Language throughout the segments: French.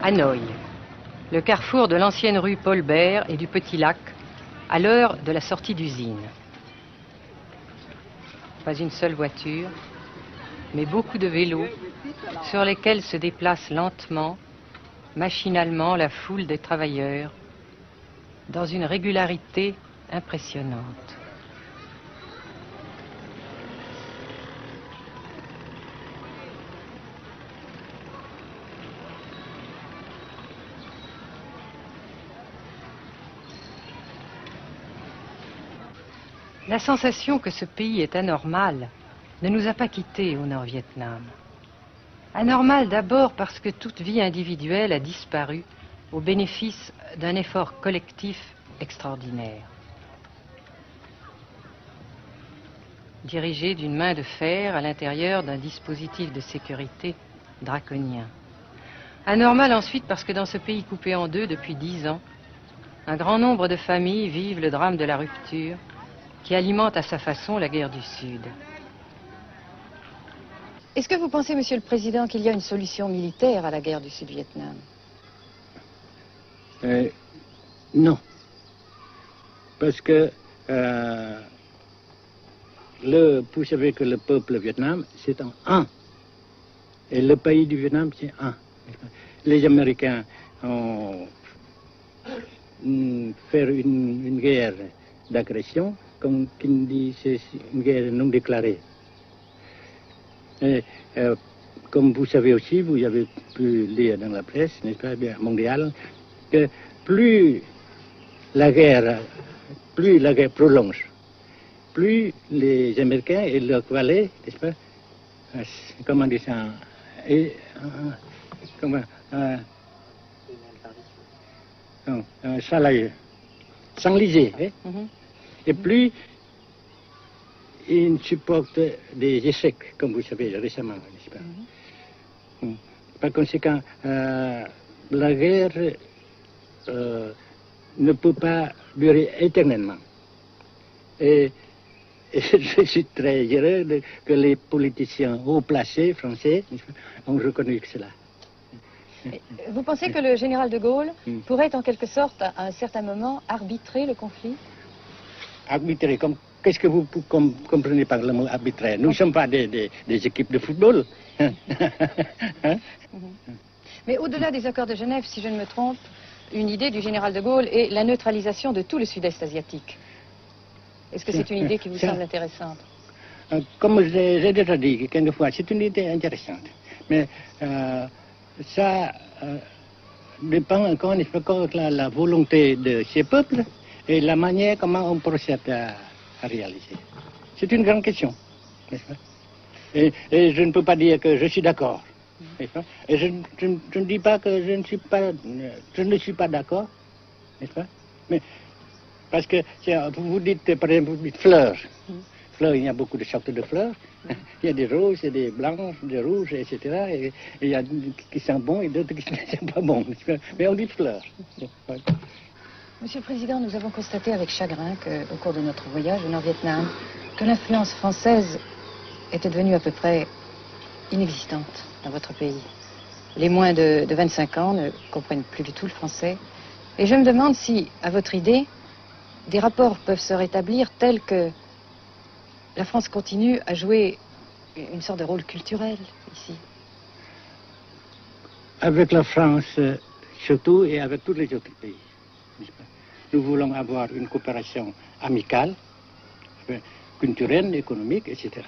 Hanoï, le carrefour de l'ancienne rue Paul Bert et du Petit Lac, à l'heure de la sortie d'usine. Pas une seule voiture, mais beaucoup de vélos sur lesquels se déplace lentement, machinalement la foule des travailleurs, dans une régularité impressionnante. La sensation que ce pays est anormal ne nous a pas quittés au Nord-Vietnam. Anormal d'abord parce que toute vie individuelle a disparu au bénéfice d'un effort collectif extraordinaire. Dirigé d'une main de fer à l'intérieur d'un dispositif de sécurité draconien. Anormal ensuite parce que dans ce pays coupé en deux depuis 10 ans, un grand nombre de familles vivent le drame de la rupture qui alimente à sa façon la guerre du Sud. Est-ce que vous pensez, Monsieur le Président, qu'il y a une solution militaire à la guerre du Sud-Vietnam? Non. Parce que vous savez que le peuple Vietnam, c'est un. Et le pays du Vietnam, c'est un. Les Américains ont fait une guerre d'agression, comme qui dit, c'est une guerre non déclarée. Et, comme vous savez aussi, vous avez pu lire dans la presse, n'est-ce pas, bien mondiale, que plus la guerre prolonge, plus les Américains et leurs valets, n'est-ce pas, comment dire ça, s'enliser, hein? Et plus ils supportent des échecs, comme vous savez récemment, n'est-ce pas? Par conséquent, la guerre ne peut pas durer éternellement. Et je suis très heureux que les politiciens haut placés français ont reconnu cela. Vous pensez que le général de Gaulle pourrait en quelque sorte, à un certain moment, arbitrer le conflit? Arbitrer, qu'est-ce que vous comprenez par le mot arbitraire? Nous ne sommes pas des équipes de football. Hein? Mais au-delà des accords de Genève, si je ne me trompe, une idée du général de Gaulle est la neutralisation de tout le sud-est asiatique. Est-ce que c'est une idée qui vous semble intéressante? Comme j'ai déjà dit quelquefois, c'est une idée intéressante. Mais ça dépend encore de la volonté de ces peuples et la manière comment on procède à réaliser. C'est une grande question, n'est-ce pas? Et je ne peux pas dire que je suis d'accord. Et je ne dis pas que je ne suis pas d'accord, n'est-ce pas? Mais parce que vous dites, par exemple, vous dites fleurs. Fleurs, il y a beaucoup de sortes de fleurs. Il y a des roses, il y a des blanches, des rouges, etc. Et il y a qui sont bons et d'autres qui ne sont pas bons. Mais on dit fleurs. Monsieur le Président, nous avons constaté avec chagrin qu'au cours de notre voyage au Nord-Vietnam, que l'influence française était devenue à peu près inexistante dans votre pays. Les moins de 25 ans ne comprennent plus du tout le français. Et je me demande si, à votre idée, des rapports peuvent se rétablir tels que la France continue à jouer une sorte de rôle culturel ici. Avec la France, surtout, et avec tous les autres pays. Nous voulons avoir une coopération amicale, culturelle, économique, etc.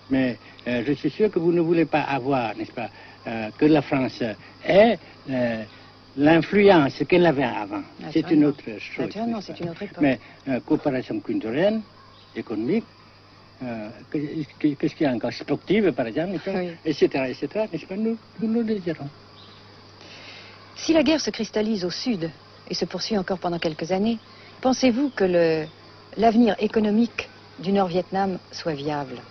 Mais je suis sûr que vous ne voulez pas avoir, n'est-ce pas, que la France ait l'influence qu'elle avait avant. C'est une autre chose. Naturellement, c'est une autre époque. Mais coopération culturelle, économique, qu'est-ce qu'il y a encore, sportive par exemple, etc., n'est-ce pas, nous le désirons. Si la guerre se cristallise au sud et se poursuit encore pendant quelques années, pensez-vous que l'avenir économique du Nord-Vietnam soit viable?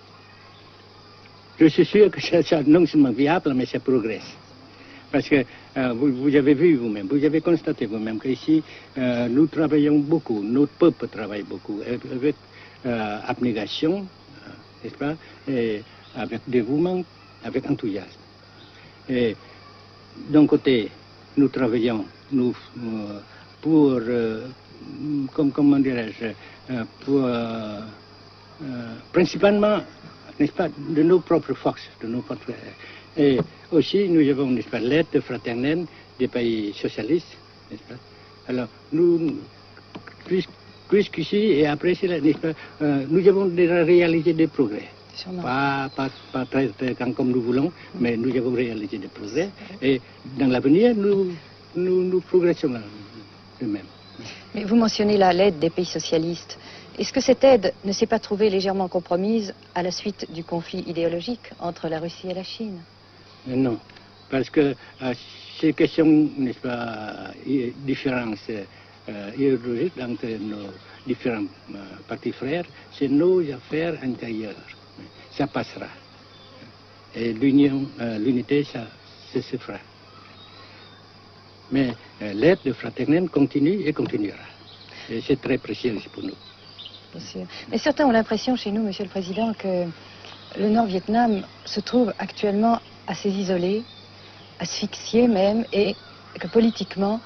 Je suis sûr que c'est non seulement viable, mais ça progresse. Parce que vous avez vu vous-même, vous avez constaté vous-même qu'ici, nous travaillons beaucoup, notre peuple travaille beaucoup, avec abnégation, n'est-ce pas, et avec dévouement, avec enthousiasme. Et d'un côté, nous travaillons pour, comment dirais-je, pour, principalement, n'est-ce pas, de nos propres forces, de nos propres... Et aussi, nous avons, n'est-ce pas, l'aide fraternelle des pays socialistes, n'est-ce pas. Alors, nous, jusqu'ici et après cela, n'est-ce pas, nous avons déjà réalisé des progrès. Pas très grand comme nous voulons, mais nous avons réalisé des progrès. Et dans l'avenir, nous progressons de même. Mais vous mentionnez là l'aide des pays socialistes. Est-ce que cette aide ne s'est pas trouvée légèrement compromise à la suite du conflit idéologique entre la Russie et la Chine? Non, parce que ces questions, n'est-ce pas, différences idéologiques entre nos différents partis frères, c'est nos affaires intérieures. Ça passera. Et l'unité, ça se fera. Mais l'aide fraternelle continue et continuera. Et c'est très précieux pour nous. Bien sûr. Mais certains ont l'impression chez nous, Monsieur le Président, que le Nord-Vietnam se trouve actuellement assez isolé, asphyxié même, et que politiquement,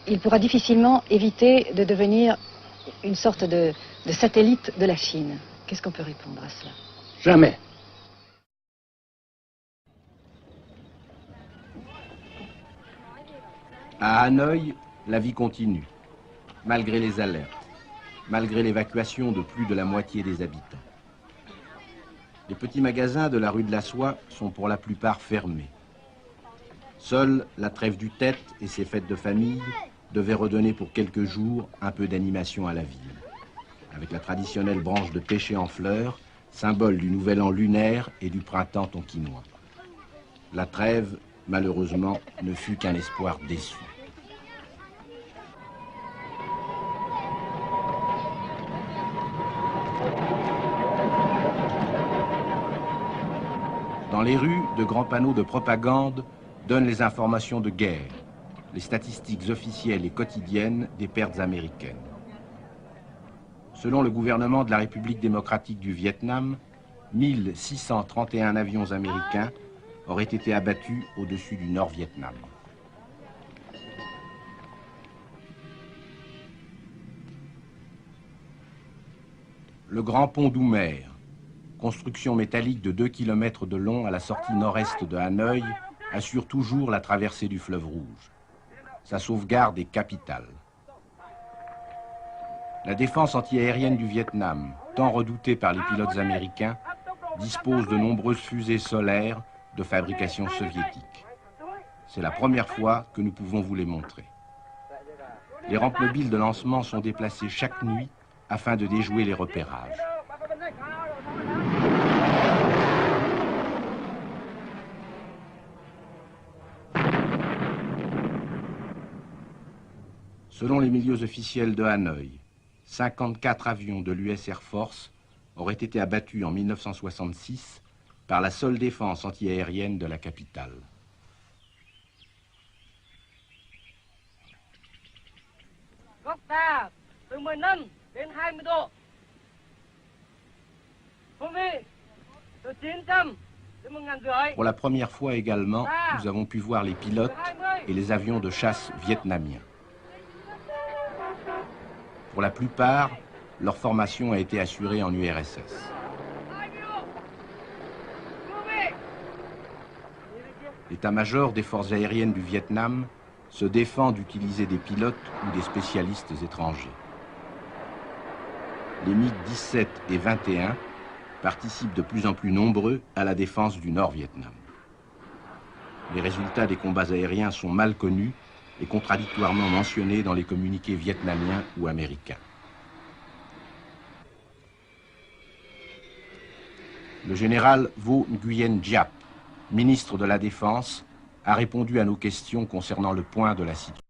il pourra difficilement éviter de devenir une sorte de satellite de la Chine. Qu'est-ce qu'on peut répondre à cela? Jamais. À Hanoï, la vie continue, malgré les alertes, malgré l'évacuation de plus de la moitié des habitants. Les petits magasins de la rue de la Soie sont pour la plupart fermés. Seule la trêve du Tête et ses fêtes de famille devaient redonner pour quelques jours un peu d'animation à la ville, avec la traditionnelle branche de pêcher en fleurs, symbole du nouvel an lunaire et du printemps tonkinois. La trêve, malheureusement, ne fut qu'un espoir déçu. Dans les rues, de grands panneaux de propagande donnent les informations de guerre, les statistiques officielles et quotidiennes des pertes américaines. Selon le gouvernement de la République démocratique du Vietnam, 1631 avions américains auraient été abattus au-dessus du Nord-Vietnam. Le grand pont d'Oumer, construction métallique de 2 km de long à la sortie nord-est de Hanoï, assure toujours la traversée du fleuve Rouge. Sa sauvegarde est capitale. La défense antiaérienne du Vietnam, tant redoutée par les pilotes américains, dispose de nombreuses fusées solaires de fabrication soviétique. C'est la première fois que nous pouvons vous les montrer. Les rampes mobiles de lancement sont déplacées chaque nuit afin de déjouer les repérages. Selon les milieux officiels de Hanoï, 54 avions de l'US Air Force auraient été abattus en 1966 par la seule défense antiaérienne de la capitale. Pour la première fois également, nous avons pu voir les pilotes et les avions de chasse vietnamiens. Pour la plupart, leur formation a été assurée en URSS. L'état-major des forces aériennes du Vietnam se défend d'utiliser des pilotes ou des spécialistes étrangers. Les MiG-17 et 21 participent de plus en plus nombreux à la défense du Nord-Vietnam. Les résultats des combats aériens sont mal connus et contradictoirement mentionnés dans les communiqués vietnamiens ou américains. Le général Vo Nguyen Giap, ministre de la Défense, a répondu à nos questions concernant le point de la situation.